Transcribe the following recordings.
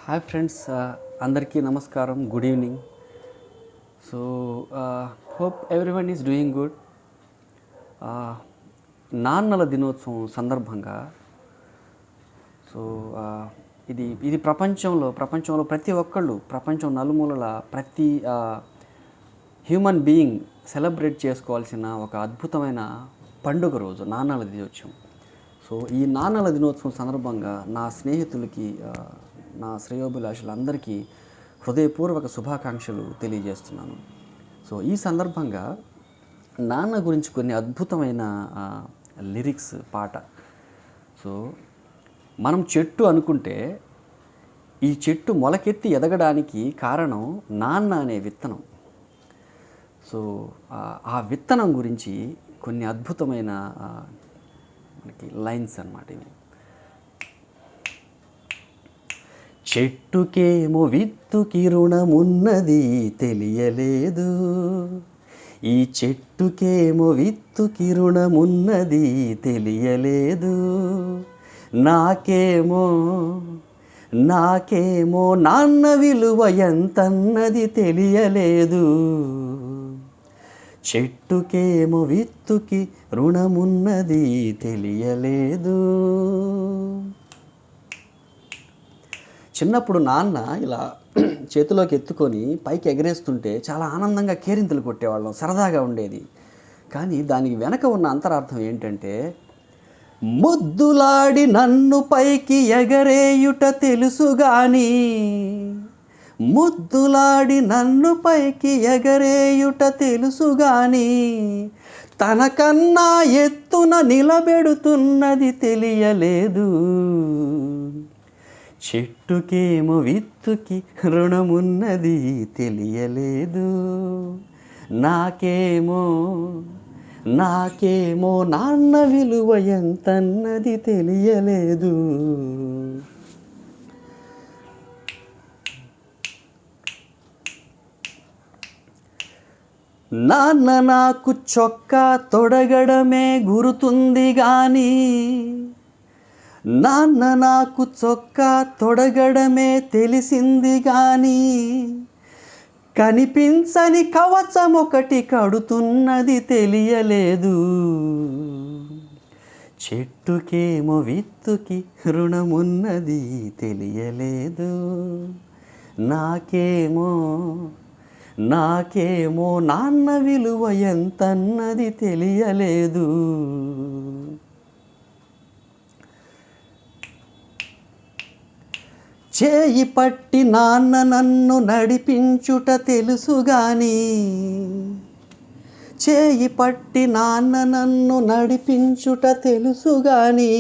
Hi friends, అందరికీ నమస్కారం. Good evening. So hope everyone is doing good. నాన్నల దినోత్సవం సందర్భంగా సో ఇది ప్రపంచంలో ప్రతి ఒక్కళ్ళు, ప్రపంచం నలుమూలల ప్రతి హ్యూమన్ బీయింగ్ సెలబ్రేట్ చేసుకోవాల్సిన ఒక అద్భుతమైన పండుగ రోజు నాన్నల దినోత్సవం. సో ఈ నాన్నల దినోత్సవం సందర్భంగా నా స్నేహితులకి, నా శ్రేయోభిలాషులందరికీ హృదయపూర్వక శుభాకాంక్షలు తెలియజేస్తున్నాను. సో ఈ సందర్భంగా నాన్న గురించి కొన్ని అద్భుతమైన లిరిక్స్ పాట. సో మనం చెట్టు అనుకుంటే ఈ చెట్టు మొలకెత్తి ఎదగడానికి కారణం నాన్న అనే విత్తనం. సో ఆ విత్తనం గురించి కొన్ని అద్భుతమైన మనకి లైన్స్ అన్నమాట ఇవి. చెట్టుకేమో విత్తుకి రుణమున్నది తెలియలేదు, ఈ చెట్టుకేమో విత్తుకి రుణమున్నది తెలియలేదు, నాకేమో నాన్న విలువ ఎంతన్నది తెలియలేదు, చెట్టుకేమో విత్తుకి రుణమున్నది తెలియలేదు. చిన్నప్పుడు నాన్న ఇలా చేతిలోకి ఎత్తుకొని పైకి ఎగరేస్తుంటే చాలా ఆనందంగా కేరింతలు కొట్టేవాళ్ళం, సరదాగా ఉండేది. కానీ దానికి వెనక ఉన్న అంతరార్థం ఏంటంటే, ముద్దులాడి నన్ను పైకి ఎగరేయుట తెలుసు గాని, ముద్దులాడి నన్ను పైకి ఎగరేయుట తెలుసు గాని, తనకన్నా ఎత్తున నిలబెడుతున్నది తెలియలేదు, చెట్టుకేమో విత్తుకి రుణమున్నది తెలియలేదు, నాకేమో నాన్న విలువ ఎంతన్నది తెలియలేదు. నాన్న నాకు చొక్కా తొడగడమే గుర్తుంది గాని, నాన్న నాకు చొక్కా తొడగడమే తెలిసింది గాని, కనిపించని కవచం ఒకటి కడుతున్నది తెలియలేదు, చెట్టుకేమో విత్తుకి రుణమున్నది తెలియలేదు, నాకేమో నాన్న విలువ ఎంతన్నది తెలియలేదు. చేయి పట్టి నాన్న నన్ను నడిపించుట తెలుసు గాని, చేయి పట్టి నాన్న నన్ను నడిపించుట తెలుసు గాని,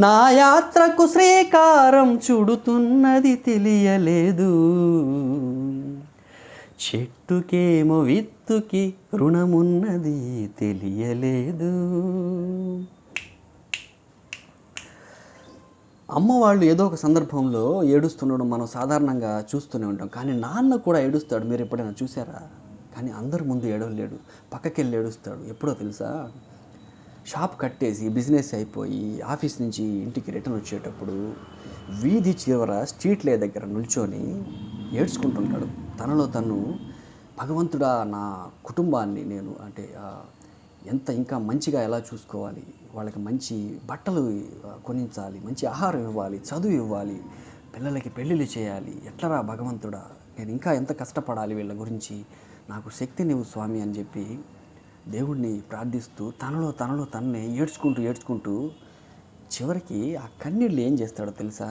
నా యాత్రకు శ్రీకారం చుడుతున్నది తెలియలేదు, చెట్టుకేమో విత్తుకి రుణమున్నది తెలియలేదు. అమ్మ వాళ్ళు ఏదో ఒక సందర్భంలో ఏడుస్తుండడం మనం సాధారణంగా చూస్తూనే ఉంటాం. కానీ నాన్న కూడా ఏడుస్తాడు. మీరు ఎప్పుడైనా చూసారా? కానీ అందరి ముందు ఏడవలేడు, పక్కకెళ్ళి ఏడుస్తాడు. ఎప్పుడో తెలుసా? షాప్ కట్టేసి బిజినెస్ అయిపోయి ఆఫీస్ నుంచి ఇంటికి రిటర్న్ వచ్చేటప్పుడు వీధి చివర స్ట్రీట్ లే దగ్గర నిల్చొని ఏడ్చుకుంటుంటాడు. తనలో తను, భగవంతుడా, నా కుటుంబాన్ని నేను ఎంత ఇంకా మంచిగా ఎలా చూసుకోవాలి, వాళ్ళకి మంచి బట్టలు కొనించాలి, మంచి ఆహారం ఇవ్వాలి, చదువు ఇవ్వాలి, పిల్లలకి పెళ్ళిళ్ళు చేయాలి, ఎట్లరా భగవంతుడా, నేను ఇంకా ఎంత కష్టపడాలి వీళ్ళ గురించి, నాకు శక్తినివ్వు స్వామి అని చెప్పి దేవుడిని ప్రార్థిస్తూ తనలో తన్నే ఏడ్చుకుంటూ చివరికి ఆ కన్నీళ్ళు ఏం చేస్తాడో తెలుసా?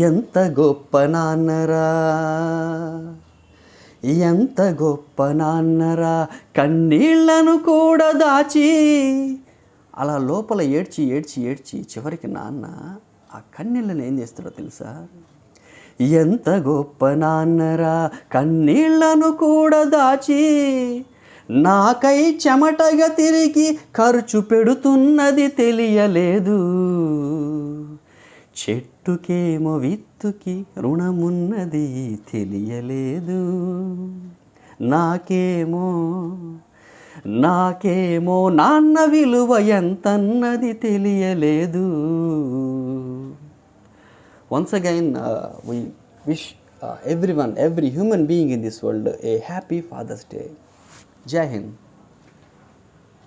ఎంత గొప్ప నాన్నరా, ఎంత గొప్ప నాన్నరా, కన్నీళ్లను కూడా దాచి, అలా లోపల ఏడ్చి చివరికి నాన్న ఆ కన్నీళ్ళని ఏం చేస్తాడో తెలుసా? ఎంత గొప్ప నాన్నరా, కన్నీళ్లను కూడా దాచి, నాకై చెమటగా తిరిగి ఖర్చు పెడుతున్నది తెలియలేదు, చెట్టుకేమో విత్తుకి రుణమున్నది తెలియలేదు, నాకేమో నాన్న విలువ ఎంతన్నది తెలియలేదు. Once again we wish every human being in this world a happy Father's Day. Jai Hind.